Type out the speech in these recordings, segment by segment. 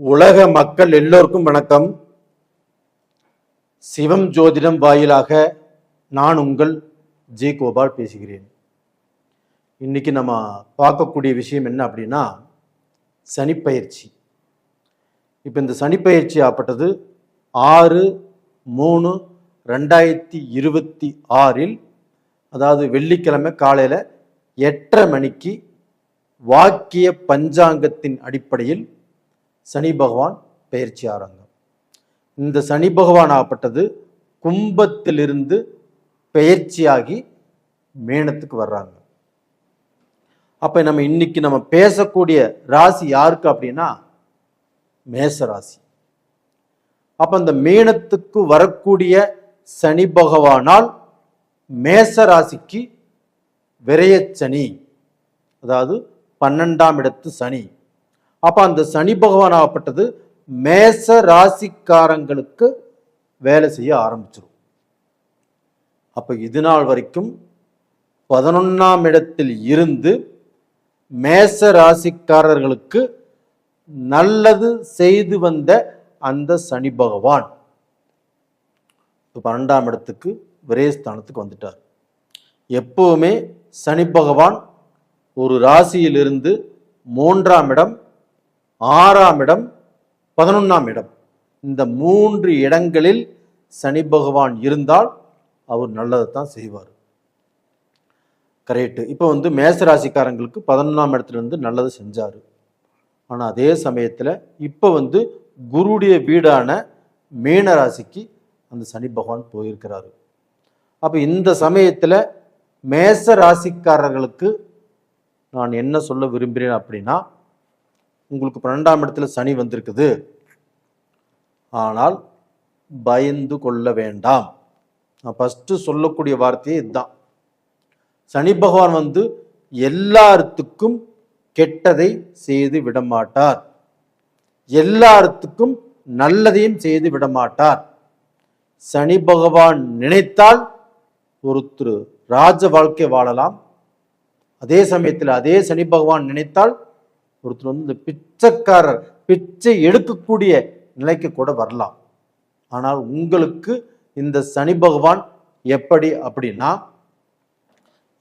உலக மக்கள் எல்லோருக்கும் வணக்கம். சிவம் ஜோதிடம் வாயிலாக நான் உங்கள் ஜி கோபால் பேசுகிறேன். இன்னைக்கு நம்ம பார்க்கக்கூடிய விஷயம் என்ன அப்படின்னா சனிப்பெயர்ச்சி. இப்போ இந்த சனிப்பெயர்ச்சி ஆப்பட்டது 6/3/2026 அதாவது வெள்ளிக்கிழமை காலையில் 8:30 மணிக்கு வாக்கிய பஞ்சாங்கத்தின் அடிப்படையில் சனி பகவான் பெயர்ச்சி ஆரம்பம். இந்த சனி பகவான் ஆப்பட்டது கும்பத்திலிருந்து பெயர்ச்சியாகி மேனத்துக்கு வர்றாங்க. அப்ப இன்னைக்கு நம்ம பேசக்கூடிய ராசி யாருக்கு அப்படின்னா மேச ராசி. அப்ப இந்த மேனத்துக்கு வரக்கூடிய சனி பகவானால் மேச ராசிக்கு விரயச்சனி, அதாவது 12ஆம் இடத்து சனி. அப்ப அந்த சனி பகவான் ஆகப்பட்டது மேச ராசிக்காரங்களுக்கு வேலை செய்ய ஆரம்பிச்சிடும். அப்ப இது நாள் வரைக்கும் 11ஆம் இடத்தில் இருந்து மேச ராசிக்காரர்களுக்கு நல்லது செய்து வந்த அந்த சனி பகவான் 12ஆம் இடத்துக்கு விரயஸ்தானத்துக்கு வந்துட்டார். எப்பவுமே சனி பகவான் ஒரு ராசியிலிருந்து 3ஆம் இடம், 6ஆம் இடம், 11ஆம் இடம், இந்த 3 இடங்களில் சனி பகவான் இருந்தால் அவர் நல்லதை தான் செய்வார். கரெக்டு. இப்போ மேசராசிக்காரங்களுக்கு 11ஆம் இடத்துல இருந்து நல்லது செஞ்சார். ஆனால் அதே சமயத்தில் இப்போ குருடைய வீடான மீன ராசிக்கு அந்த சனி பகவான் போயிருக்கிறாரு. அப்போ இந்த சமயத்தில் மேச ராசிக்காரர்களுக்கு நான் என்ன சொல்ல விரும்புகிறேன் அப்படின்னா, உங்களுக்கு 12ஆம் இடத்துல சனி வந்திருக்குது, ஆனால் பயந்து கொள்ள வேண்டாம். நான் ஃபர்ஸ்ட் சொல்லக்கூடிய வார்த்தையே இதுதான். சனி பகவான் எல்லாத்துக்கும் கெட்டதை செய்து விடமாட்டார், எல்லாத்துக்கும் நல்லதையும் செய்து விடமாட்டார். சனி பகவான் நினைத்தால் ஒருத்தர் ராஜ வாழ்க்கை வாழலாம். அதே சமயத்தில் அதே சனி பகவான் நினைத்தால் ஒருத்தர் இந்த பிச்சைக்காரர், பிச்சை எடுக்கக்கூடிய நிலைக்கு கூட வரலாம். ஆனால் உங்களுக்கு இந்த சனி பகவான் எப்படி அப்படின்னா,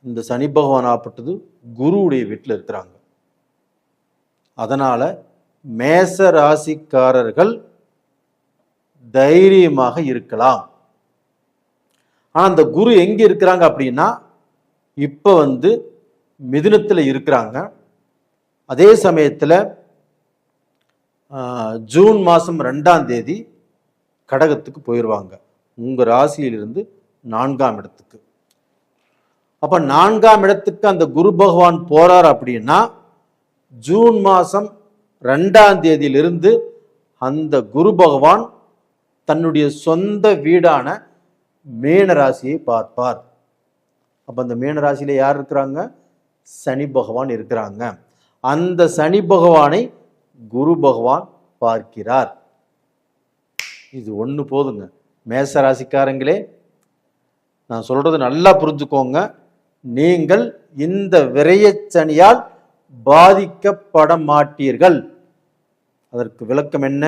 இந்த சனி பகவான் ஆப்பட்டது குருவுடைய வீட்டில் இருக்கிறாங்க. அதனால மேச ராசிக்காரர்கள் தைரியமாக இருக்கலாம். ஆனா அந்த குரு எங்க இருக்கிறாங்க அப்படின்னா, இப்ப மிதுனத்தில் இருக்கிறாங்க. அதே சமயத்தில் ஜூன் மாதம் 2ஆம் தேதி கடகத்துக்கு போயிடுவாங்க, உங்க ராசியிலிருந்து 4ஆம் இடத்துக்கு. அப்ப 4ஆம் இடத்துக்கு அந்த குரு பகவான் போறார் அப்படின்னா, ஜூன் மாதம் 2ஆம் தேதியிலிருந்து அந்த குரு பகவான் தன்னுடைய சொந்த வீடான மீன ராசியை பார்ப்பார். அப்ப அந்த மீன ராசியில யார் இருக்கிறாங்க? சனி பகவான் இருக்கிறாங்க. அந்த சனி பகவானை குரு பகவான் பார்க்கிறார். இது ஒண்ணு போதுங்க. மேச ராசிக்காரங்களே, நான் சொல்றது நல்லா புரிஞ்சுக்கோங்க. நீங்கள் இந்த விரயச்சனியால் பாதிக்கப்பட மாட்டீர்கள். அதற்கு விளக்கம் என்ன?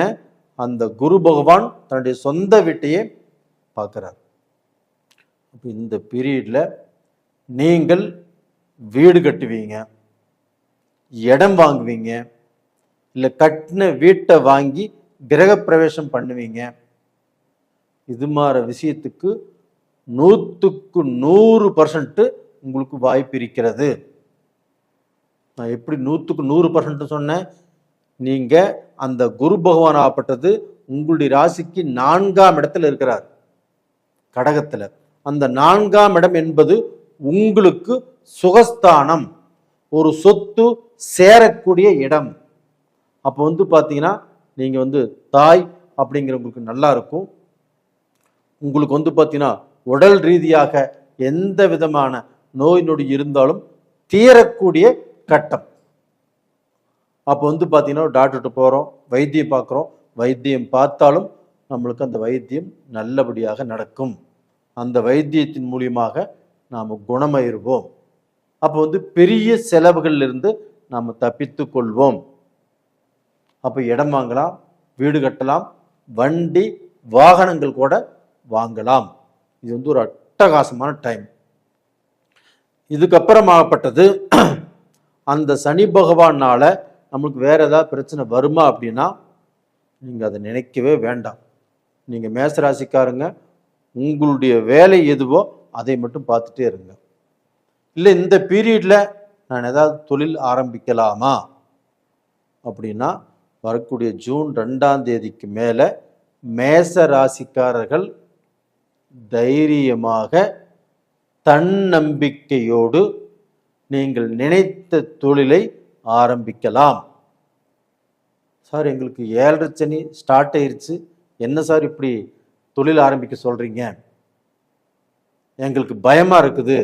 அந்த குரு பகவான் தன்னுடைய சொந்த வீட்டையே பார்க்கிறார். அப்ப இந்த பீரியட்ல நீங்கள் வீடு கட்டுவீங்க, இடம் வாங்குவீங்க, இல்லை கட்டின வீட்டை வாங்கி கிரக பிரவேசம் பண்ணுவீங்க. இது மாதிரி விஷயத்துக்கு 100க்கு 100% உங்களுக்கு வாய்ப்பு இருக்கிறது. நான் எப்படி 100க்கு 100% சொன்னேன்? நீங்க அந்த குரு பகவான் ஆப்பட்டது உங்களுடைய ராசிக்கு 4ஆம் இடத்துல இருக்கிறார், கடகத்துல. அந்த 4ஆம் இடம் என்பது உங்களுக்கு சுகஸ்தானம், ஒரு சொத்து சேரக்கூடிய இடம். அப்போ பாத்தீங்கன்னா நீங்க தாய் அப்படிங்கிறவங்களுக்கு நல்லா இருக்கும். உங்களுக்கு பாத்தீங்கன்னா உடல் ரீதியாக எந்த விதமான நோய் நொடி இருந்தாலும் தீரக்கூடிய கட்டம். அப்போ பாத்தீங்கன்னா டாக்டர்கிட்ட போறோம், வைத்தியம் பார்க்குறோம், வைத்தியம் பார்த்தாலும் நம்மளுக்கு அந்த வைத்தியம் நல்லபடியாக நடக்கும். அந்த வைத்தியத்தின் மூலியமாக நாம் குணமாயிருவோம். அப்போ பெரிய செலவுகளிலிருந்து நாம் தப்பித்து கொள்வோம். அப்போ இடம் வாங்கலாம், வீடு கட்டலாம், வண்டி வாகனங்கள் கூட வாங்கலாம். இது வந்து ஒரு அட்டகாசமான டைம். இதுக்கப்புறமாகப்பட்டது அந்த சனி பகவானால நம்மளுக்கு வேற ஏதாவது பிரச்சனை வருமா அப்படின்னா நீங்கள் அதை நினைக்கவே வேண்டாம். நீங்கள் மேசராசிக்காரங்க உங்களுடைய வேலை எதுவோ அதை மட்டும் பார்த்துட்டே இருங்க. இல்லை இந்த பீரியட்ல நான் ஏதாவது தொழில் ஆரம்பிக்கலாமா அப்படின்னா வரக்கூடிய ஜூன் 2ஆம் தேதிக்கு மேலே மேச ராசிக்காரர்கள் தைரியமாக தன்னம்பிக்கையோடு நீங்கள் நினைத்த தொழிலை ஆரம்பிக்கலாம். சார் எங்களுக்கு 7.5 சனி ஸ்டார்ட் ஆயிடுச்சு, என்ன சார் இப்படி தொழில் ஆரம்பிக்க சொல்றீங்க, எங்களுக்கு பயமா இருக்குது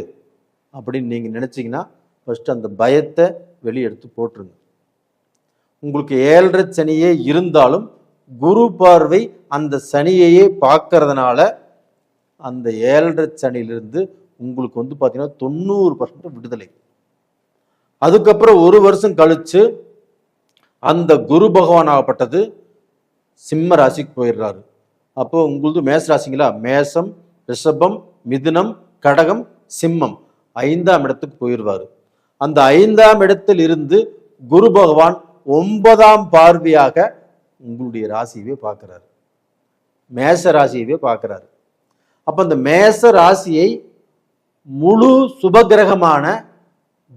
அப்படின்னு நீங்க நினைச்சீங்கன்னா ஃபர்ஸ்ட் அந்த பயத்தை வெளியே எடுத்து போட்டுருங்க. உங்களுக்கு 7.5 சனியே இருந்தாலும் குரு பார்வை அந்த சனியையே பார்க்கறதுனால அந்த 7.5 சனியிலிருந்து உங்களுக்கு வந்து பார்த்தீங்கன்னா 90% விடுதலை. அதுக்கப்புறம் ஒரு வருஷம் கழிச்சு அந்த குரு பகவான் ஆகப்பட்டது சிம்ம ராசிக்கு போயிடுறாரு. அப்போ உங்களுக்கு மேச ராசிங்களா, மேசம், ரிஷபம், மிதுனம், கடகம், சிம்மம் 5ஆம் இடத்துக்கு போயிடுவாரு. அந்த 5ஆம் இடத்தில் இருந்து குரு பகவான் 9ஆம் பார்வையாக உங்களுடைய ராசியவே பார்க்கிறாரு, மேச ராசியவே பார்க்கிறாரு. அப்ப அந்த மேச ராசியை முழு சுபகிரகமான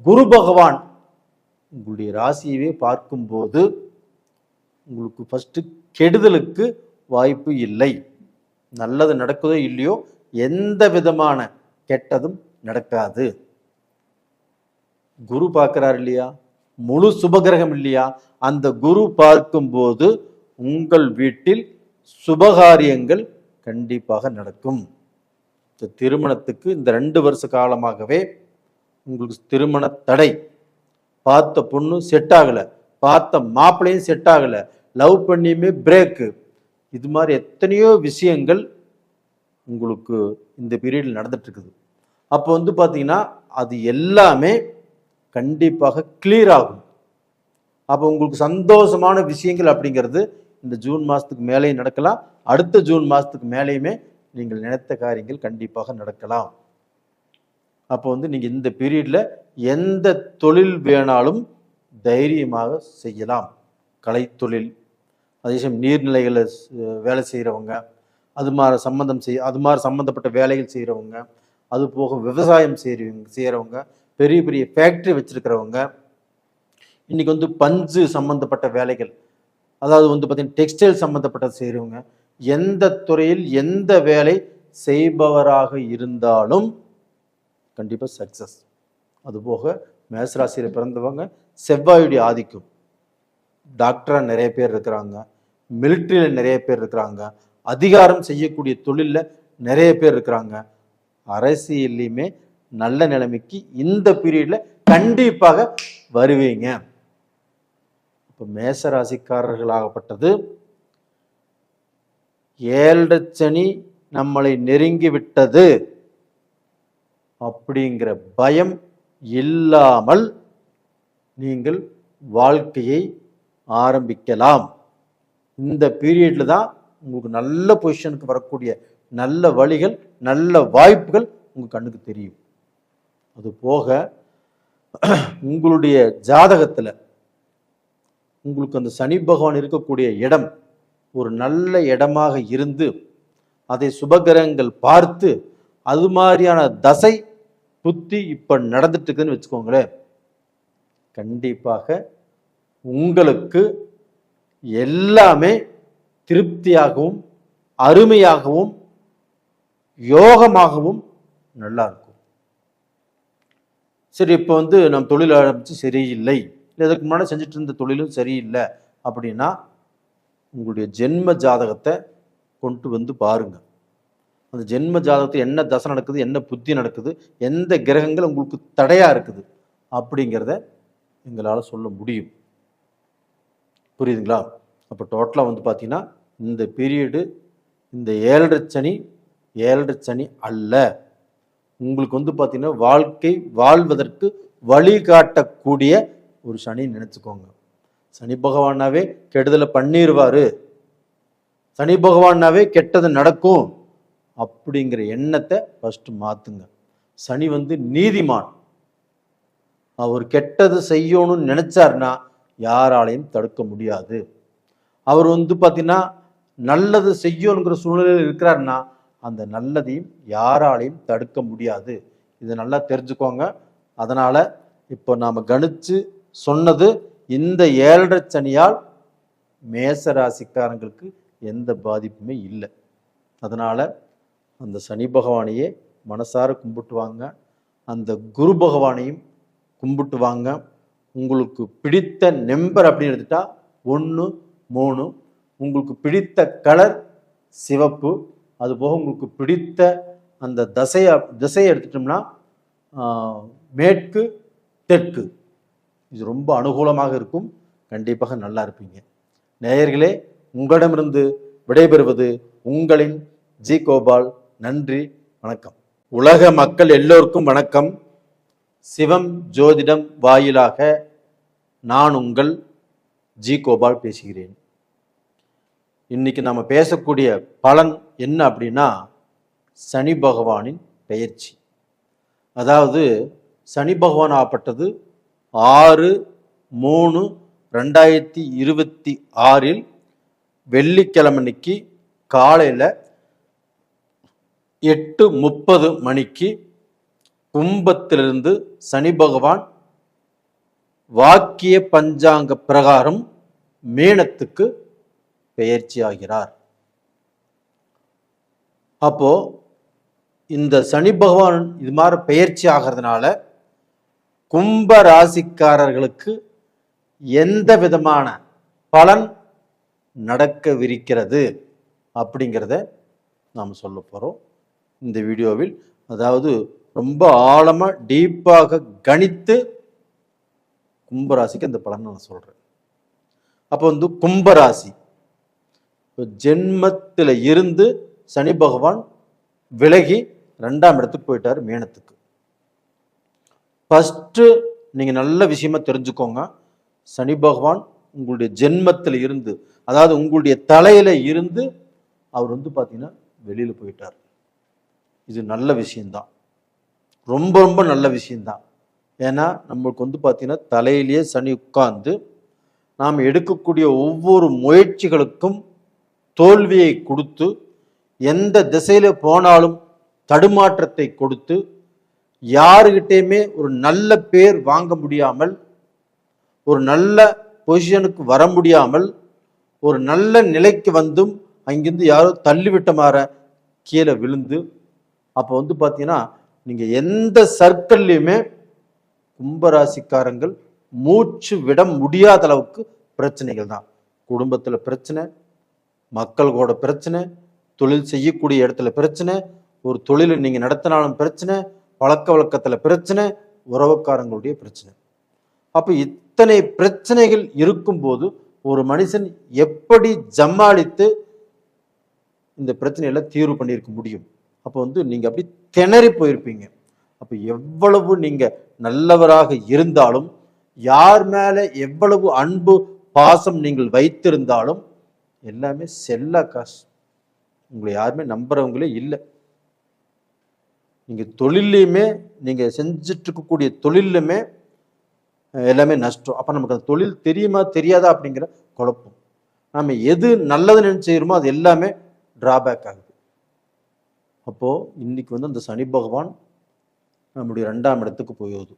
குரு பகவான் உங்களுடைய ராசியவே பார்க்கும்போது உங்களுக்கு ஃபர்ஸ்ட் கெடுதலுக்கு வாய்ப்பு இல்லை. நல்லது நடக்குதோ இல்லையோ எந்த விதமான கெட்டதும் நடக்காது. குரு பார்க்கிறார் இல்லையா, முழு சுபகிரகம் இல்லையா, அந்த குரு பார்க்கும்போது உங்கள் வீட்டில் சுபகாரியங்கள் கண்டிப்பாக நடக்கும். திருமணத்துக்கு இந்த 2 வருஷ காலமாகவே உங்களுக்கு திருமண தடை, பார்த்த பொண்ணு செட் ஆகலை, பார்த்த மாப்பிள்ளையும் செட் ஆகலை, லவ் பண்ணியுமே பிரேக்கு, இது மாதிரி எத்தனையோ விஷயங்கள் உங்களுக்கு இந்த பீரியடில் நடந்துட்டு இருக்குது. அப்போ வந்து பார்த்தீங்கன்னா அது எல்லாமே கண்டிப்பாக கிளியர் ஆகும். அப்போ உங்களுக்கு சந்தோஷமான விஷயங்கள் அப்படிங்கிறது இந்த ஜூன் மாதத்துக்கு மேலேயும் நடக்கலாம், அடுத்த ஜூன் மாதத்துக்கு மேலேயுமே நீங்கள் நினைத்த காரியங்கள் கண்டிப்பாக நடக்கலாம். அப்போ வந்து நீங்கள் இந்த பீரியடில் எந்த தொழில் வேணாலும் தைரியமாக செய்யலாம். கலைத்தொழில், அதே சமயம் நீர்நிலைகளை வேலை செய்கிறவங்க, அது மாதிரி சம்மந்தப்பட்ட வேலைகள் செய்கிறவங்க, அது போக விவசாயம் செய்கிறவங்க, பெரிய பெரிய ஃபேக்ட்ரி வச்சிருக்கிறவங்க, இன்னைக்கு வந்து பஞ்சு சம்மந்தப்பட்ட வேலைகள், அதாவது வந்து பார்த்தீங்கன்னா டெக்ஸ்டைல் சம்மந்தப்பட்ட செய்கிறவங்க, எந்த துறையில் எந்த வேலை செய்பவராக இருந்தாலும் கண்டிப்பாக சக்சஸ். அதுபோக மேசராசியில் பிறந்தவங்க செவ்வாயுடைய ஆதிக்கம், டாக்டராக நிறைய பேர் இருக்கிறாங்க, மிலிட்ரியில் நிறைய பேர் இருக்கிறாங்க, அதிகாரம் செய்யக்கூடிய தொழிலில் நிறைய பேர் இருக்கிறாங்க, அரசியல்லையுமே நல்ல நிலைமைக்கு இந்த பீரியடில் கண்டிப்பாக வருவீங்க. இப்போ மேசராசிக்காரர்களாகப்பட்டது 7.5 சனி நம்மளை நெருங்கி விட்டது அப்படிங்கிற பயம் இல்லாமல் நீங்கள் வாழ்க்கையை ஆரம்பிக்கலாம். இந்த பீரியட்ல தான் உங்களுக்கு நல்ல பொசிஷனுக்கு வரக்கூடிய நல்ல வழிகள், நல்ல வாய்ப்புகள் உங்க கண்ணுக்கு தெரியும். அது போக உங்களுடைய ஜாதகத்துல உங்களுக்கு அந்த சனி பகவான் இருக்கக்கூடிய இடம் ஒரு நல்ல இடமாக இருந்து அதை சுபகிரகங்கள் பார்த்து அது மாதிரியான தசை புத்தி இப்ப நடந்துட்டு இருக்குன்னு வச்சுக்கோங்களேன், கண்டிப்பாக உங்களுக்கு எல்லாமே திருப்தியாகவும் அருமையாகவும் யோகமாகவும் நல்லா இருக்கும். சரி, இப்போ வந்து நம்ம தொழில் ஆரம்பிச்சு சரியில்லை, இல்லை இதுக்கு முன்னாடி செஞ்சுட்டு இருந்த தொழிலும் சரியில்லை அப்படின்னா உங்களுடைய ஜென்ம ஜாதகத்தை கொண்டு வந்து பாருங்க. அந்த ஜென்ம ஜாதகத்தை என்ன தசை நடக்குது, என்ன புத்தி நடக்குது, எந்த கிரகங்கள் உங்களுக்கு தடையா இருக்குது அப்படிங்கிறத எங்களால் சொல்ல முடியும். புரியுதுங்களா? அப்போ டோட்டலாக வந்து பார்த்தீங்கன்னா இந்த பீரியடு இந்த 7.5 சனி அல்ல, உங்களுக்கு வந்து பார்த்தீங்கன்னா வாழ்க்கை வாழ்வதற்கு வழிகாட்டக்கூடிய ஒரு சனி நினைச்சுக்கோங்க. சனி பகவானாவே கெடுதலை பண்ணிடுவாரு, சனி பகவானாவே கெட்டது நடக்கும் அப்படிங்கிற எண்ணத்தை ஃபர்ஸ்ட் மாத்துங்க. சனி நீதிமான். அவர் கெட்டது செய்யணும்னு நினைச்சாருன்னா யாராலையும் தடுக்க முடியாது. அவர் பார்த்தீங்கன்னா நல்லது செய்யணுங்கிற சூழ்நிலையில் இருக்கிறாருன்னா அந்த நல்லதையும் யாராலையும் தடுக்க முடியாது. இதை நல்லா தெரிஞ்சுக்கோங்க. அதனால இப்போ நாம கணிச்சு சொன்னது, இந்த 7.5 சனியால் மேச ராசிக்காரங்களுக்கு எந்த பாதிப்புமே இல்லை. அதனால அந்த சனி பகவானையே மனசார கும்பிட்டு வாங்க, அந்த குரு பகவானையும் கும்பிட்டு வாங்க. உங்களுக்கு பிடித்த நம்பர் அப்படின்னு எடுத்துட்டா 1, 3. உங்களுக்கு பிடித்த கலர் சிவப்பு. அதுபோக உங்களுக்கு பிடித்த அந்த திசையை எடுத்துட்டோம்னா மேற்கு தெற்கு. இது ரொம்ப அனுகூலமாக இருக்கும். கண்டிப்பாக நல்லா இருப்பீங்க. நேயர்களே, உங்களிடமிருந்து விடைபெறுவது உங்களின் ஜி கோபால். நன்றி, வணக்கம். உலக மக்கள் எல்லோருக்கும் வணக்கம். சிவம் ஜோதிடம் வாயிலாக நான் உங்கள் ஜி கோபால் பேசுகிறேன். இன்னைக்கு நம்ம பேசக்கூடிய பலன் என்ன அப்படின்னா, சனி பகவானின் பெயர்ச்சி. அதாவது சனி பகவான் ஆப்பட்டது 6/3/2026 வெள்ளிக்கிழமைக்கு காலையில் 8:30 மணிக்கு கும்பத்திலிருந்து சனி பகவான் வாக்கிய பஞ்சாங்க பிரகாரம் மீனத்துக்கு பெயர்ச்சி ஆகிறார். அப்போ இந்த சனி பகவான் இது மாதிரி பெயர்ச்சி ஆகிறதுனால கும்ப ராசிக்காரர்களுக்கு எந்த விதமான பலன் நடக்கவிருக்கிறது அப்படிங்கிறத நாம் சொல்ல போகிறோம் இந்த வீடியோவில். அதாவது ரொம்ப ஆழமாக டீப்பாக கணித்து கும்பராசிக்கு அந்த பலன் நான் சொல்கிறேன். அப்போ கும்பராசி ஜென்மத்தில் இருந்து சனி பகவான் விலகி 2ஆம் இடத்துக்கு போயிட்டார், மீனத்துக்கு. ஃபர்ஸ்ட் நீங்க நல்ல விஷயமா தெரிஞ்சுக்கோங்க. சனி பகவான் உங்களுடைய ஜென்மத்தில் இருந்து, அதாவது உங்களுடைய தலையில இருந்து அவர் பார்த்தீங்கன்னா வெளியில போயிட்டார். இது நல்ல விஷயம்தான், ரொம்ப ரொம்ப நல்ல விஷயம்தான். ஏன்னா நம்மளுக்கு பார்த்தீங்கன்னா தலையிலேயே சனி உட்கார்ந்து நாம் எடுக்கக்கூடிய ஒவ்வொரு முயற்சிகளுக்கும் தோல்வியை கொடுத்து, எந்த திசையில போனாலும் தடுமாற்றத்தை கொடுத்து, யாருகிட்டையுமே ஒரு நல்ல பேர் வாங்க முடியாமல், ஒரு நல்ல பொசிஷனுக்கு வர முடியாமல், ஒரு நல்ல நிலைக்கு வந்தும் அங்கிருந்து யாரோ தள்ளிவிட்ட மாதிரி கீழே விழுந்து, அப்போ பார்த்தீங்கன்னா நீங்க எந்த சர்க்கிள்லையுமே கும்பராசிக்காரங்கள் மூச்சு விட முடியாத அளவுக்கு பிரச்சனைகள் தான். குடும்பத்தில் பிரச்சனை, மக்களோட பிரச்சனை, தொழில் செய்யக்கூடிய இடத்துல பிரச்சனை, ஒரு தொழிலை நீங்க நடத்தினாலும் பிரச்சனை, பழக்க வழக்கத்தில் பிரச்சனை, உறவுக்காரங்களுடைய பிரச்சனை. அப்போ இத்தனை பிரச்சனைகள் இருக்கும்போது ஒரு மனுஷன் எப்படி சமாளித்து இந்த பிரச்சனையெல்லாம் தீர்வு பண்ணியிருக்க முடியும்? அப்போ நீங்க அப்படி திணறி போயிருப்பீங்க. அப்போ எவ்வளவு நீங்க நல்லவராக இருந்தாலும், யார் மேல எவ்வளவு அன்பு பாசம் நீங்கள் வைத்திருந்தாலும் எல்லாமே செல்ல காசு. உங்களை யாருமே நம்புறவங்களே இல்லை. நீங்க தொழிலையுமே, நீங்க செஞ்சுட்டு இருக்கக்கூடிய தொழிலுமே எல்லாமே நஷ்டம். அப்ப நமக்கு அந்த தொழில் தெரியுமா தெரியாதா அப்படிங்கிற குழப்பம். நம்ம எது நல்லதுன்னு செய்யறோமோ அது எல்லாமே டிராபேக் ஆகுது. அப்போ இன்னைக்கு அந்த சனி பகவான் நம்முடைய 2ஆம் இடத்துக்கு போகுது.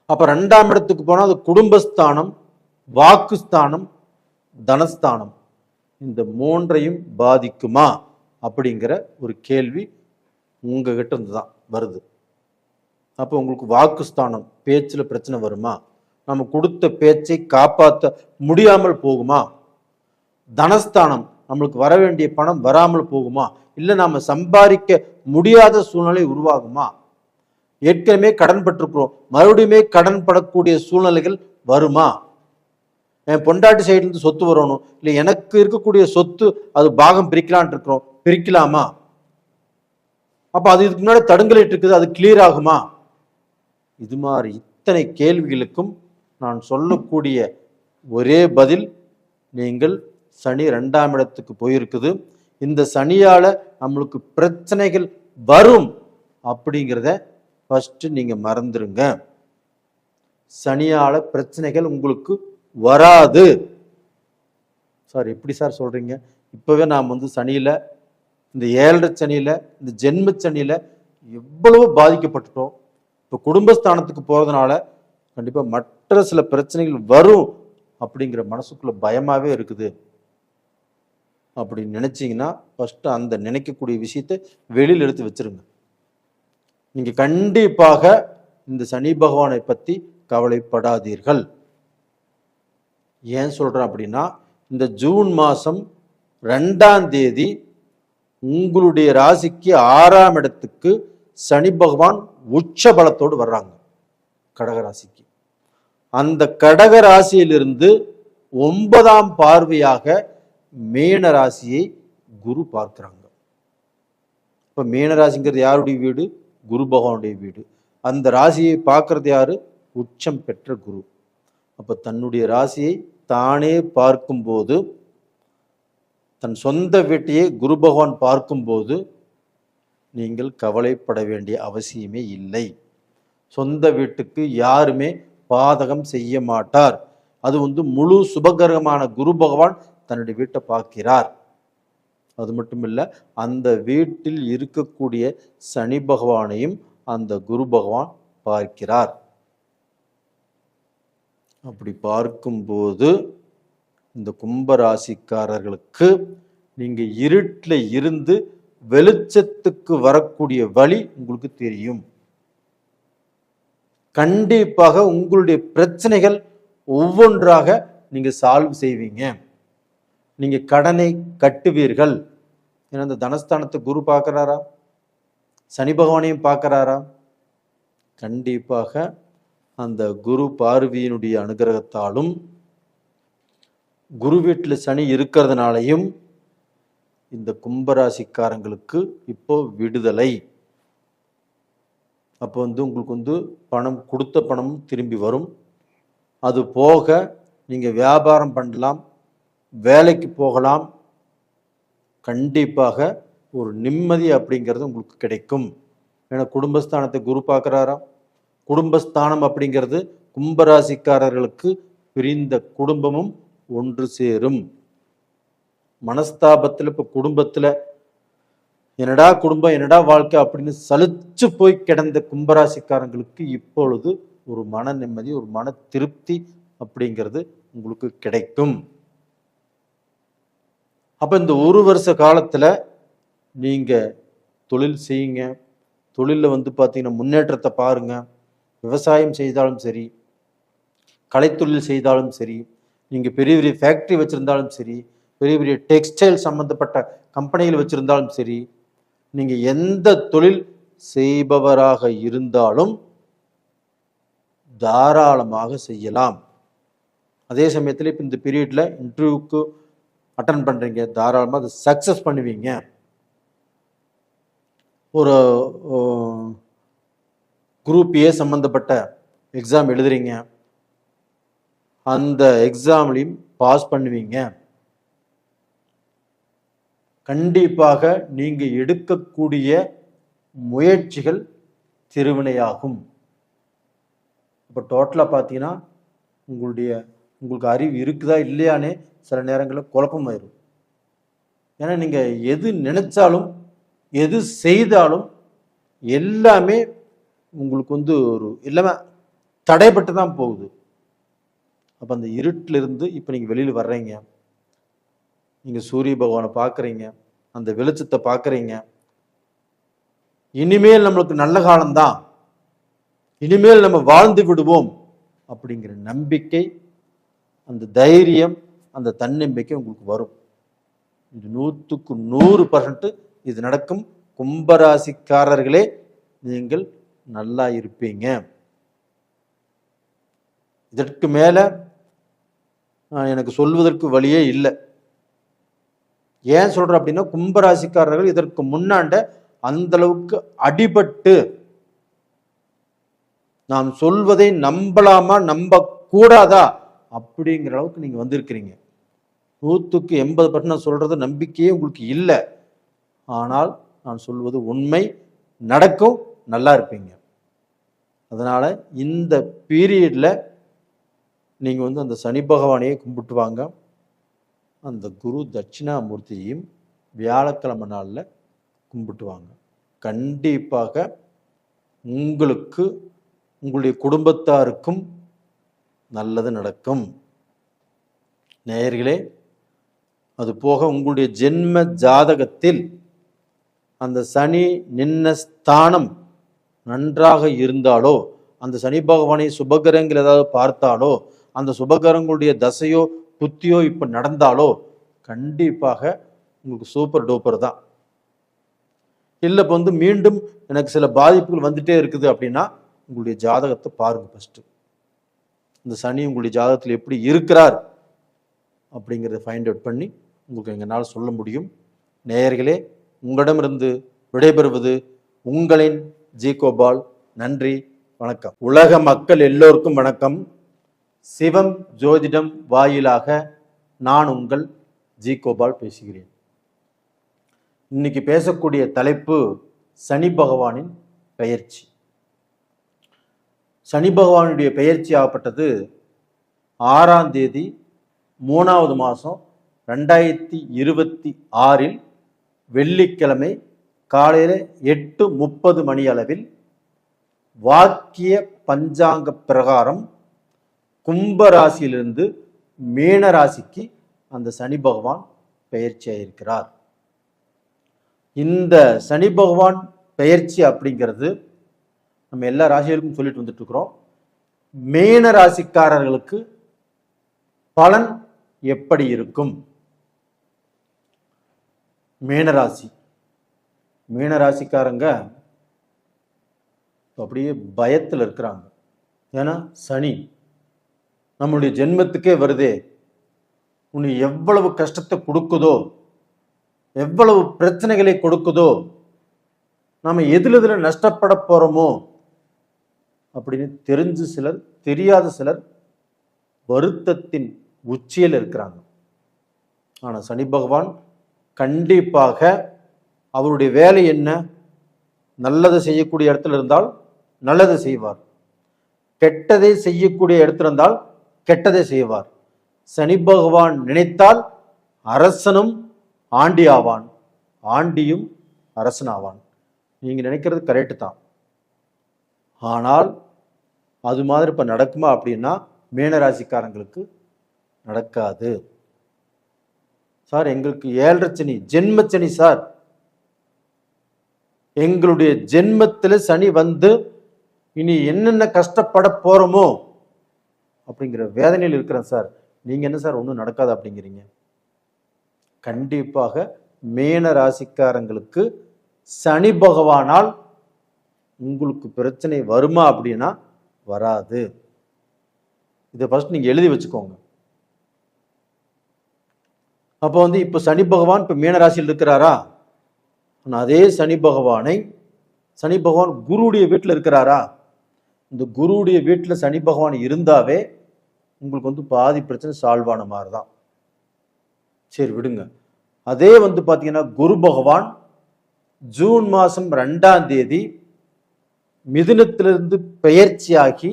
அப்ப 2ஆம் இடத்துக்கு போனா அது குடும்பஸ்தானம், வாக்குஸ்தானம், தனஸ்தானம், இந்த 3ஐயும் பாதிக்குமா அப்படிங்கிற ஒரு கேள்வி உங்ககிட்ட இருந்து தான் வருது. அப்போ உங்களுக்கு வாக்குஸ்தானம், பேச்சுல பிரச்சனை வருமா? நம்ம கொடுத்த பேச்சை காப்பாற்ற முடியாமல் போகுமா? தனஸ்தானம், நம்மளுக்கு வர வேண்டிய பணம் வராமல் போகுமா? இல்லை நாம சம்பாதிக்க முடியாத சூழ்நிலை உருவாகுமா? ஏற்கனவே கடன் பட்டிருக்கிறோம், மறுபடியுமே கடன் படக்கூடிய சூழ்நிலைகள் வருமா? என் பொண்டாட்டி சைட்லேருந்து சொத்து வரணும், இல்லை எனக்கு இருக்கக்கூடிய சொத்து அது பாகம் பிரிக்கலான் இருக்கிறோம், பிரிக்கலாமா? அப்ப அது இதுக்கு முன்னாடி தடுங்கலிட்டு இருக்குது, அது கிளியர் ஆகுமா? இது மாதிரி இத்தனை கேள்விகளுக்கும் நான் சொல்லக்கூடிய ஒரே பதில், நீங்கள் சனி 2ஆம் இடத்துக்கு போயிருக்குது. இந்த சனியால நம்மளுக்கு பிரச்சனைகள் வரும் அப்படிங்கிறத ஃபர்ஸ்ட் நீங்க மறந்துருங்க. சனியால பிரச்சனைகள் உங்களுக்கு வராது. சார் எப்படி சார் சொல்றீங்க? இப்பவே நாம் சனியில, இந்த 7.5 சனியில, இந்த ஜென்ம சனியில எவ்வளவு பாதிக்கப்பட்டுட்டோம். இப்போ குடும்பஸ்தானத்துக்கு போறதுனால கண்டிப்பா மற்ற சில பிரச்சனைகள் வரும் அப்படிங்கிற மனசுக்குள்ள பயமாவே இருக்குது. அப்படி நினைச்சீங்கன்னா ஃபர்ஸ்ட் அந்த நினைக்கக்கூடிய விஷயத்தை வெளியில் எடுத்து வச்சிருங்க. நீங்க கண்டிப்பாக இந்த சனி பகவானை பத்தி கவலைப்படாதீர்கள். ஏன் சொல்றேன் அப்படின்னா, இந்த ஜூன் மாசம் 2ஆம் தேதி உங்களுடைய ராசிக்கு 6ஆம் இடத்துக்கு சனி பகவான் உச்ச பலத்தோடு வர்றாங்க கடகராசிக்கு. அந்த கடக ராசியிலிருந்து 9ஆம் பார்வையாக மீன ராசியை குரு பார்க்கிறாங்க. இப்ப மீன ராசிங்கிறது யாருடைய வீடு? குரு பகவானுடைய வீடு. அந்த ராசியை பார்க்கறது யாரு? உச்சம் பெற்ற குரு. அப்ப தன்னுடைய ராசியை தானே பார்க்கும்போது, தன் சொந்த வீட்டையே குரு பகவான் பார்க்கும்போது நீங்கள் கவலைப்பட வேண்டிய அவசியமே இல்லை. சொந்த வீட்டுக்கு யாருமே பாதகம் செய்ய மாட்டார். அது முழு சுபகரமான குரு பகவான் தன்னுடைய வீட்டை பார்க்கிறார். அது மட்டும் இல்லை, அந்த வீட்டில் இருக்கக்கூடிய சனி பகவானையும் அந்த குரு பகவான் பார்க்கிறார். அப்படி பார்க்கும்போது இந்த கும்பராசிக்காரர்களுக்கு நீங்க இருட்டில் இருந்து வெளிச்சத்துக்கு வரக்கூடிய வழி உங்களுக்கு தெரியும். கண்டிப்பாக உங்களுடைய பிரச்சனைகள் ஒவ்வொன்றாக நீங்க சால்வ் செய்வீங்க. நீங்க கடனை கட்டுவீர்கள். ஏன்னா இந்த தனஸ்தானத்தை குரு பார்க்கிறாரா, சனி பகவானையும் பார்க்கிறாரா? கண்டிப்பாக அந்த குரு பார்வையினுடைய அனுகிரகத்தாலும் குரு வீட்டில் சனி இருக்கிறதுனாலையும் இந்த கும்பராசிக்காரங்களுக்கு இப்போ விடுதலை. அப்போ உங்களுக்கு பணம், கொடுத்த பணமும் திரும்பி வரும். அது போக நீங்கள் வியாபாரம் பண்ணலாம், வேலைக்கு போகலாம். கண்டிப்பாக ஒரு நிம்மதி அப்படிங்கிறது உங்களுக்கு கிடைக்கும். ஏன்னா குடும்பஸ்தானத்தை குரு பார்க்குறாரா. குடும்பஸ்தானம் அப்படிங்கிறது கும்பராசிக்காரர்களுக்கு பிரிந்த குடும்பமும் ஒன்று சேரும். மனஸ்தாபத்தில் இப்போ குடும்பத்தில் என்னடா குடும்பம், என்னடா வாழ்க்கை அப்படின்னு சலிச்சு போய் கிடந்த கும்பராசிக்காரங்களுக்கு இப்பொழுது ஒரு மன நிம்மதி, ஒரு மன திருப்தி அப்படிங்கிறது உங்களுக்கு கிடைக்கும். அப்போ இந்த ஒரு வருஷ காலத்தில் நீங்கள் தொழில் செய்யுங்க. தொழிலில் பார்த்தீங்கன்னா முன்னேற்றத்தை பாருங்க. விவசாயம் செய்தாலும் சரி, கலைத்தொழில் செய்தாலும் சரி, நீங்கள் பெரிய பெரிய ஃபேக்ட்ரி வச்சுருந்தாலும் சரி, பெரிய பெரிய டெக்ஸ்டைல் சம்மந்தப்பட்ட கம்பெனிகள் வச்சுருந்தாலும் சரி, நீங்கள் எந்த தொழில் செய்பவராக இருந்தாலும் தாராளமாக செய்யலாம். அதே சமயத்தில் இப்போ இந்த பீரியடில் இன்டர்வியூக்கு அட்டன் பண்ணுறீங்க, தாராளமாக அதை சக்ஸஸ் பண்ணுவீங்க. ஒரு குரூப் ஏ சம்மந்தப்பட்ட எக்ஸாம் எழுதுறீங்க, அந்த எக்ஸாம்லையும் பாஸ் பண்ணுவீங்க. கண்டிப்பாக நீங்க எடுக்கக்கூடிய முயற்சிகள் திருவினையாகும். இப்போ டோட்டலாக பார்த்தீங்கன்னா உங்களுக்கு அறிவு இருக்குதா இல்லையானே சில நேரங்களில் குழப்பமாயிரும். ஏன்னா நீங்கள் எது நினைச்சாலும் எது செய்தாலும் எல்லாமே உங்களுக்கு ஒரு எல்லாமே தடைப்பட்டு தான் போகுது. அப்போ அந்த இருட்டிலிருந்து இப்போ நீங்கள் வெளியில் வர்றீங்க, நீங்கள் சூரிய பகவானை பார்க்குறீங்க, அந்த வெளிச்சத்தை பார்க்குறீங்க. இனிமேல் நம்மளுக்கு நல்ல காலம்தான், இனிமேல் நம்ம வாழ்ந்து விடுவோம் அப்படிங்கிற நம்பிக்கை, அந்த தைரியம், அந்த தன்னம்பிக்கை உங்களுக்கு வரும். இது 100க்கு 100% இது நடக்கும். கும்பராசிக்காரர்களே நீங்கள் நல்லா இருப்பீங்க. இதற்கு மேல எனக்கு சொல்வதற்கு வழியே இல்லை. ஏன் சொல்றேன் அப்படின்னா, கும்பராசிக்காரர்கள் இதற்கு முன்னாண்ட அந்த அளவுக்கு அடிபட்டு நாம் சொல்வதை நம்பலாமா நம்ப கூடாதா அப்படிங்கிற அளவுக்கு நீங்கள் வந்திருக்கிறீங்க. 100க்கு 80% நான் சொல்கிறது நம்பிக்கையே உங்களுக்கு இல்லை. ஆனால் நான் சொல்வது உண்மை, நடக்கும், நல்லா இருப்பீங்க. அதனால் இந்த பீரியடில் நீங்கள் அந்த சனி பகவானையே கும்பிட்டு வாங்க. அந்த குரு தட்சிணாமூர்த்தியையும் வியாழக்கிழமை நாளில் கும்பிட்டு வாங்க. கண்டிப்பாக உங்களுக்கு உங்களுடைய குடும்பத்தாருக்கும் நல்லது நடக்கும். நேயர்களே, அது போக உங்களுடைய ஜென்ம ஜாதகத்தில் அந்த சனி நின்ன ஸ்தானம் நன்றாக இருந்தாலோ, அந்த சனி பகவானை சுபகிரகங்கள் ஏதாவது பார்த்தாலோ, அந்த சுபகிரகங்களுடைய தசையோ புத்தியோ இப்போ நடந்தாலோ கண்டிப்பாக உங்களுக்கு சூப்பர் டூப்பர் தான். இல்லை இப்போ மீண்டும் எனக்கு சில பாதிப்புகள் வந்துட்டே இருக்குது அப்படின்னா உங்களுடைய ஜாதகத்தை பாருங்க. ஃபஸ்ட்டு இந்த சனி உங்களுடைய ஜாதகத்தில் எப்படி இருக்கிறார் அப்படிங்கிறத ஃபைண்ட் அவுட் பண்ணி உங்களுக்கு எங்களால் சொல்ல முடியும். நேயர்களே, உங்களிடமிருந்து விடைபெறுவது உங்களின் ஜி கோபால். நன்றி, வணக்கம். உலக மக்கள் எல்லோருக்கும் வணக்கம். சிவம் ஜோதிடம் வாயிலாக நான் உங்கள் ஜி கோபால் பேசுகிறேன். இன்னைக்கு பேசக்கூடிய தலைப்பு சனி பகவானின் பெயர்ச்சி. சனி பகவானுடைய பெயர்ச்சி ஆகப்பட்டது 6ஆம் தேதி 3வது மாதம் 2026 வெள்ளிக்கிழமை காலையில் 8:30 மணி அளவில் வாக்கிய பஞ்சாங்க பிரகாரம் கும்பராசியிலிருந்து மீன ராசிக்கு அந்த சனி பகவான் பெயர்ச்சியாயிருக்கிறார். இந்த சனி பகவான் பெயர்ச்சி அப்படிங்கிறது நம்ம எல்லா ராசிகளுக்கும் சொல்லிட்டு வந்துட்டு இருக்கிறோம். மீன ராசிக்காரர்களுக்கு பலன் எப்படி இருக்கும்? மீனராசிக்காரங்க அப்படியே பயத்தில் இருக்கிறாங்க. ஏன்னா சனி நம்மளுடைய ஜென்மத்துக்கே வருதே, உன்னை எவ்வளவு கஷ்டத்தை கொடுக்குதோ, எவ்வளவு பிரச்சனைகளை கொடுக்குதோ, நம்ம எதுல நஷ்டப்பட போறோமோ அப்படின்னு தெரிஞ்சு சிலர், தெரியாத சிலர் வருத்தத்தின் உச்சியில் இருக்கிறாங்க. ஆனால் சனி பகவான் கண்டிப்பாக அவருடைய வேலை என்ன? நல்லதை செய்யக்கூடிய இடத்துல இருந்தால் நல்லதை செய்வார், கெட்டதை செய்யக்கூடிய இடத்துல இருந்தால் கெட்டதை செய்வார். சனி பகவான் நினைத்தால் அரசனும் ஆண்டி ஆவான், ஆண்டியும் அரசன் ஆவான். நீங்க நினைக்கிறது கரெக்டு தான். ஆனால் அது மாதிரி இப்ப நடக்குமா அப்படின்னா மீனராசிக்காரங்களுக்கு நடக்காது. சார் எங்களுக்கு 7.5 சனி, ஜென்மச்சனி சார், எங்களுடைய ஜென்மத்தில் சனி வந்து இனி என்னென்ன கஷ்டப்பட போறோமோ அப்படிங்கிற வேதனையில் இருக்கிறேன் சார். நீங்க என்ன சார் ஒன்றும் நடக்காது அப்படிங்கிறீங்க? கண்டிப்பாக மீன ராசிக்காரங்களுக்கு சனி பகவானால் உங்களுக்கு பிரச்சனை வருமா அப்படின்னா வராது. இதை ஃபர்ஸ்ட் நீங்க எழுதி வச்சுக்கோங்க. அப்போ இப்போ சனி பகவான் இப்போ மீனராசியில் இருக்கிறாரா? அதே சனி பகவான் குருவுடைய வீட்டில் இருக்கிறாரா? இந்த குருவுடைய வீட்டில் சனி பகவான் இருந்தாவே உங்களுக்கு பாதி பிரச்சனை சால்வ் ஆன மாதிரி தான். சரி விடுங்க. அதே பார்த்தீங்கன்னா குரு பகவான் ஜூன் மாதம் 2ஆம் தேதி மிதுனத்திலிருந்து பெயர்ச்சியாகி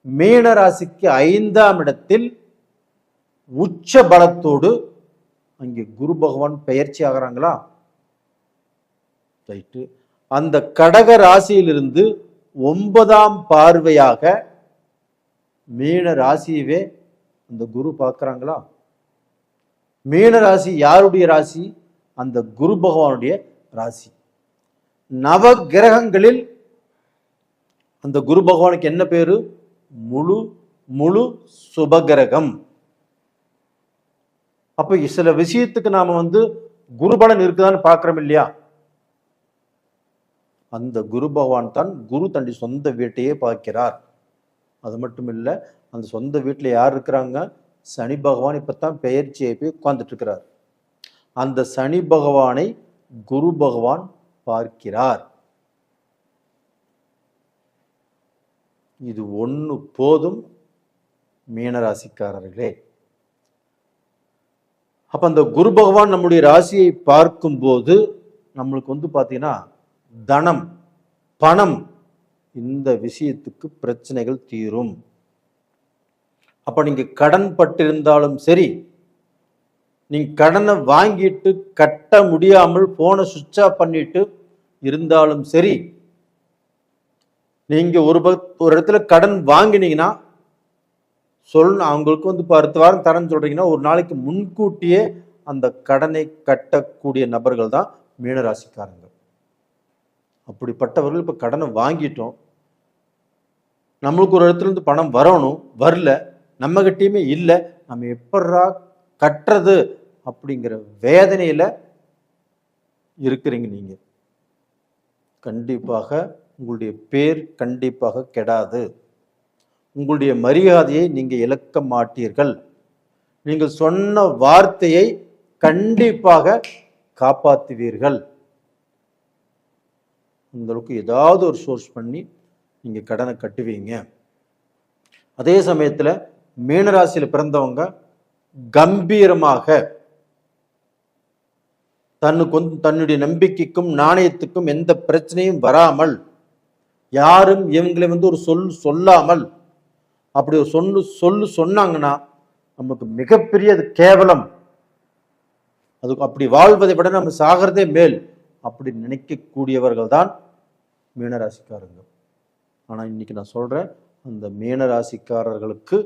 மீன ராசிக்கு 5ஆம் இடத்தில் உச்ச பலத்தோடு அங்கே குரு பகவான் பெயர்ச்சி ஆகிறாங்களா? ரைட்டு. அந்த கடக ராசியிலிருந்து 9ஆம் பார்வையாக மீன ராசியவே அந்த குரு பார்க்கிறாங்களா? மீன ராசி யாருடைய ராசி? அந்த குரு பகவானுடைய ராசி. நவ கிரகங்களில் அந்த குரு பகவானுக்கு என்ன பேரு? முழு முழு சுபகிரகம். அப்ப சில விஷயத்துக்கு நாம குருபலன் இருக்குதான்னு பார்க்கிறோம் இல்லையா? அந்த குரு பகவான் தான் குரு தன்னுடைய சொந்த வீட்டையே பார்க்கிறார். அது மட்டும் இல்லை, அந்த சொந்த வீட்டில் யார் இருக்கிறாங்க? சனி பகவான் இப்பத்தான் பெயர்ச்சியை போய் உட்கார்ந்துட்டு இருக்கிறார். அந்த சனி பகவானை குரு பகவான் பார்க்கிறார். இது ஒன்று போதும் மீனராசிக்காரர்களே. அப்ப அந்த குரு பகவான் நம்முடைய ராசியை பார்க்கும்போது நம்மளுக்கு பார்த்தீங்கன்னா தனம், பணம், இந்த விஷயத்துக்கு பிரச்சனைகள் தீரும். அப்ப நீங்க கடன் பட்டிருந்தாலும் சரி, நீங்க கடனை வாங்கிட்டு கட்ட முடியாமல் போனை சுவிட்ச் ஆஃப் பண்ணிட்டு இருந்தாலும் சரி, நீங்க ஒரு இடத்துல கடன் வாங்கினீங்கன்னா அவங்களுக்கு அடுத்த வாரம் தரேன்னு சொல்றீங்கன்னா ஒரு நாளைக்கு முன்கூட்டியே அந்த கடனை கட்டக்கூடிய நபர்கள் தான் மீனராசிக்காரங்க. அப்படிப்பட்டவர்கள் இப்ப கடனை வாங்கிட்டோம், நம்மளுக்கு ஒரு இடத்துல இருந்து பணம் வரணும், வரல, நம்ம கிட்டயுமே இல்லை, நம்ம எப்படா கட்டுறது அப்படிங்கிற வேதனையில இருக்கிறீங்க. நீங்க கண்டிப்பாக உங்களுடைய பேர் கண்டிப்பாக கெடாது, உங்களுடைய மரியாதையை நீங்க இழக்க மாட்டீர்கள், நீங்கள் சொன்ன வார்த்தையை கண்டிப்பாக காப்பாற்றுவீர்கள். அந்த அளவுக்கு ஏதாவது ஒரு சோர்ஸ் பண்ணி நீங்க கடனை கட்டுவீங்க. அதே சமயத்துல மீனராசியில் பிறந்தவங்க கம்பீரமாக தன்னுடைய நம்பிக்கைக்கும் நாணயத்துக்கும் எந்த பிரச்சனையும் வராமல், யாரும் இவங்களை ஒரு சொல்லாமல் அப்படி ஒரு சொன்னாங்கன்னா நமக்கு மிகப்பெரிய அது கேவலம், அதுக்கு அப்படி வாழ்வதை விட நம்ம சாகிறதே மேல் அப்படி நினைக்கக்கூடியவர்கள் தான் மீனராசிக்காரங்க. ஆனா இன்னைக்கு நான் சொல்றேன், அந்த மீனராசிக்காரர்களுக்கு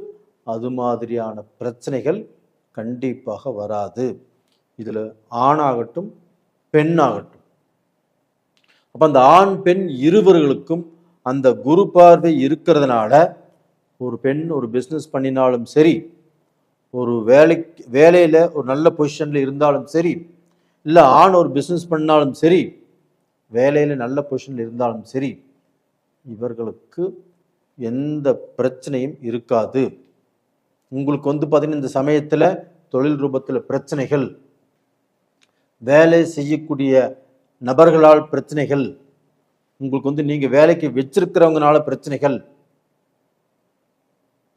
அது மாதிரியான பிரச்சனைகள் கண்டிப்பாக வராது. இதுல ஆணாகட்டும் பெண்ணாகட்டும். அப்ப அந்த ஆண் பெண் இருவர்களுக்கும் அந்த குரு பார்வை இருக்கிறதுனால ஒரு பெண் ஒரு பிஸ்னஸ் பண்ணினாலும் சரி, ஒரு வேலையில ஒரு நல்ல பொசிஷன்ல இருந்தாலும் சரி, இல்ல ஆண் ஒரு பிஸ்னஸ் பண்ணாலும் சரி, வேலையில நல்ல பொசிஷன்ல இருந்தாலும் சரி, இவர்களுக்கு எந்த பிரச்சனையும் இருக்காது. உங்களுக்கு பார்த்தீங்கன்னா இந்த சமயத்துல தொழில் ரூபத்துல பிரச்சனைகள், வேலை செய்யக்கூடிய நபர்களால் பிரச்சனைகள், உங்களுக்கு நீங்க வேலைக்கு வச்சிருக்கிறவங்கனால பிரச்சனைகள்,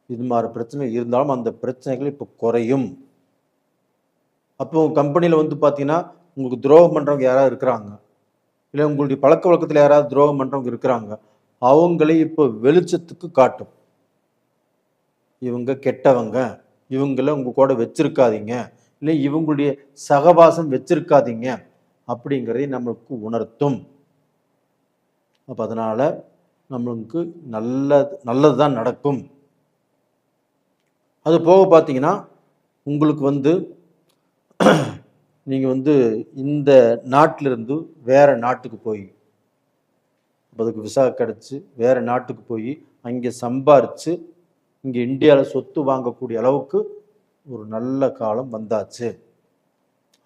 இது மாதிரி பிரச்சனை இருந்தாலும் அந்த பிரச்சனைகள் இப்போ குறையும். அப்போ உங்க கம்பெனியில பார்த்தீங்கன்னா உங்களுக்கு துரோகம் பண்றவங்க யாராவது இருக்கிறாங்க, இல்லை உங்களுடைய பழக்க வழக்கத்தில் யாராவது துரோகம் பண்றவங்க இருக்கிறாங்க, அவங்களே இப்போ வெளிச்சத்துக்கு காட்டும். இவங்க கெட்டவங்க, இவங்கள உங்க கூட வச்சிருக்காதீங்க, இல்லை இவங்களுடைய சகவாசம் வச்சிருக்காதீங்க அப்படிங்கிறதை நம்மளுக்கு உணர்த்தும். அப்ப அதனால நம்மளுக்கு நல்லதுதான் நடக்கும். அது போக பார்த்தீங்கன்னா உங்களுக்கு நீங்க இந்த நாட்டிலிருந்து வேற நாட்டுக்கு போய் அதுக்கு விசா கிடைச்சு வேற நாட்டுக்கு போய் அங்கே சம்பாரிச்சு இங்கே இந்தியாவில் சொத்து வாங்கக்கூடிய அளவுக்கு ஒரு நல்ல காலம் வந்தாச்சு.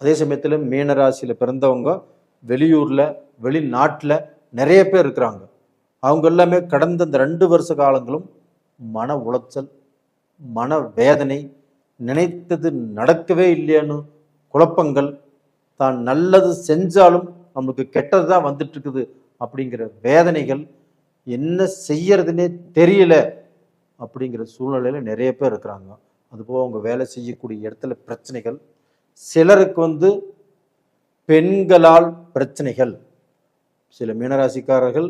அதே சமயத்தில் மீனராசியில் பிறந்தவங்க வெளியூர்ல வெளிநாட்டில் நிறைய பேர் இருக்கிறாங்க. அவங்க எல்லாமே கடந்த இந்த 2 வருஷ காலங்களும் மன உளைச்சல், மன வேதனை, நினைத்தது நடக்கவே இல்லையான்னு குழப்பங்கள், தான் நல்லது செஞ்சாலும் நம்மளுக்கு கெட்டது தான் வந்துட்டு இருக்குது அப்படிங்கிற வேதனைகள், என்ன செய்யறதுன்னே தெரியல அப்படிங்கிற சூழ்நிலையில நிறைய பேர் இருக்கிறாங்க. அதுபோக அவங்க வேலை செய்யக்கூடிய இடத்துல பிரச்சனைகள், சிலருக்கு பெண்களால் பிரச்சனைகள். சில மீனராசிக்காரர்கள்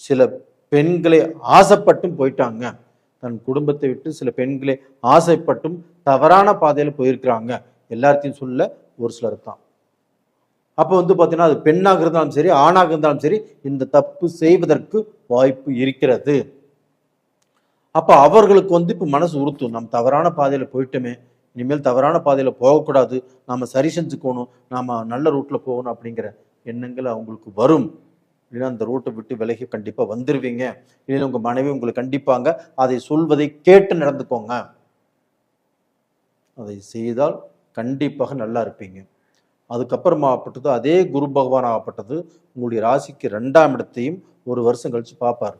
சில பெண்களை ஆசைப்பட்டும் போயிட்டாங்க, தன் குடும்பத்தை விட்டு சில பெண்களை ஆசைப்பட்டும் தவறான பாதையில போயிருக்கிறாங்க. எல்லாத்தையும் சொல்ல ஒரு சிலர் தான். அப்போ பார்த்தீங்கன்னா அது பெண்ணாக இருந்தாலும் சரி ஆணாக இருந்தாலும் சரி இந்த தப்பு செய்வதற்கு வாய்ப்பு இருக்கிறது. அப்ப அவர்களுக்கு இப்போ மனசு உறுத்தும், நம்ம தவறான பாதையில போயிட்டோமே, இனிமேல் தவறான பாதையில போகக்கூடாது, நாம சரி செஞ்சுக்கணும், நாம நல்ல ரூட்ல போகணும் அப்படிங்கிற எண்ணங்கள் அவங்களுக்கு வரும். இல்லைன்னா அந்த ரூட்டை விட்டு விலகி கண்டிப்பா வந்துருவீங்க. இல்லைன்னா உங்க மனைவி உங்களை கண்டிப்பாங்க, அதை சொல்வதை கேட்டு நடந்துக்கோங்க. அதை செய்தால் கண்டிப்பாக நல்லா இருப்பீங்க. அதுக்கப்புறமா ஆகப்பட்டது அதே குரு பகவான் ஆகப்பட்டது உங்களுடைய ராசிக்கு 2ஆம் இடத்தையும் ஒரு வருஷம் கழிச்சு பார்ப்பார்.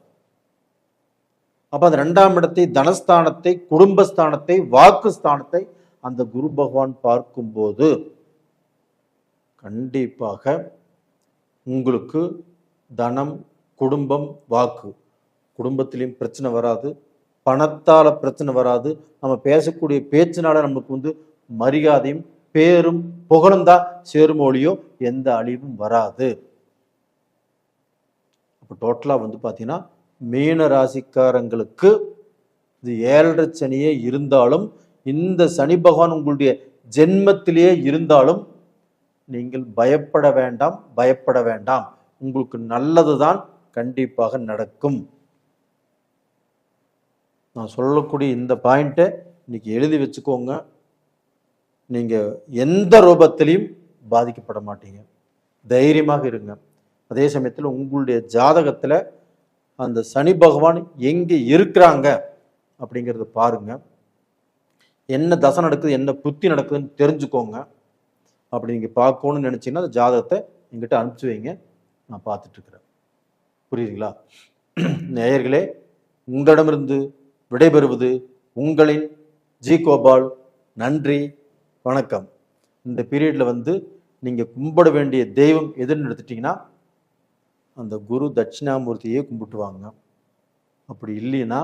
அப்ப அந்த 2ஆம் இடத்தை, தனஸ்தானத்தை, குடும்பஸ்தானத்தை, வாக்குஸ்தானத்தை அந்த குரு பகவான் பார்க்கும்போது கண்டிப்பாக உங்களுக்கு தனம், குடும்பம், வாக்கு, குடும்பத்திலையும் பிரச்சனை வராது, பணத்தால் பிரச்சனை வராது. நம்ம பேசக்கூடிய பேச்சினால நமக்கு வந்து மரியாதையும் பேரும் புகழும் தான் சேருமொழியோ எந்த அழிவும் வராது. இப்போ டோட்டலாக வந்து பார்த்தீங்கன்னா மீன ராசிக்காரங்களுக்கு இது 7.5 சனியே இருந்தாலும், இந்த சனி பகவான் உங்களுடைய ஜென்மத்திலேயே இருந்தாலும் நீங்கள் பயப்பட வேண்டாம், பயப்பட வேண்டாம். உங்களுக்கு நல்லதுதான் கண்டிப்பாக நடக்கும். நான் சொல்லக்கூடிய இந்த பாயிண்ட்டை இன்னைக்கு எழுதி வச்சுக்கோங்க. நீங்கள் எந்த ரூபத்திலையும் பாதிக்கப்பட மாட்டீங்க. தைரியமாக இருங்க. அதே சமயத்தில் உங்களுடைய ஜாதகத்தில் அந்த சனி பகவான் எங்கே இருக்கிறாங்க அப்படிங்கிறத பாருங்க. என்ன தசை நடக்குது, என்ன புத்தி நடக்குதுன்னு தெரிஞ்சுக்கோங்க. அப்படி நீங்கள் பார்க்கணும்னு நினச்சிங்கன்னா அந்த ஜாதகத்தை எங்கிட்ட அனுப்பிச்சி வைங்க, நான் பார்த்துட்ருக்குறேன். புரியுதுங்களா? நேயர்களே, உங்களிடமிருந்து விடைபெறுவது உங்களின் ஜி கோபால். நன்றி, வணக்கம். இந்த பீரியடில் வந்து நீங்கள் கும்பிட வேண்டிய தெய்வம் எதுன்னு எடுத்துட்டிங்கன்னா அந்த குரு தட்சிணாமூர்த்தியே கும்பிட்டுவாங்க. அப்படி இல்லைன்னா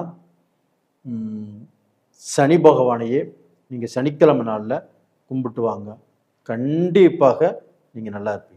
சனி பகவானையே நீங்கள் சனிக்கிழமை நாளில் கும்பிட்டு வாங்க. கண்டிப்பாக நீங்கள் நல்லா இருப்பீங்க.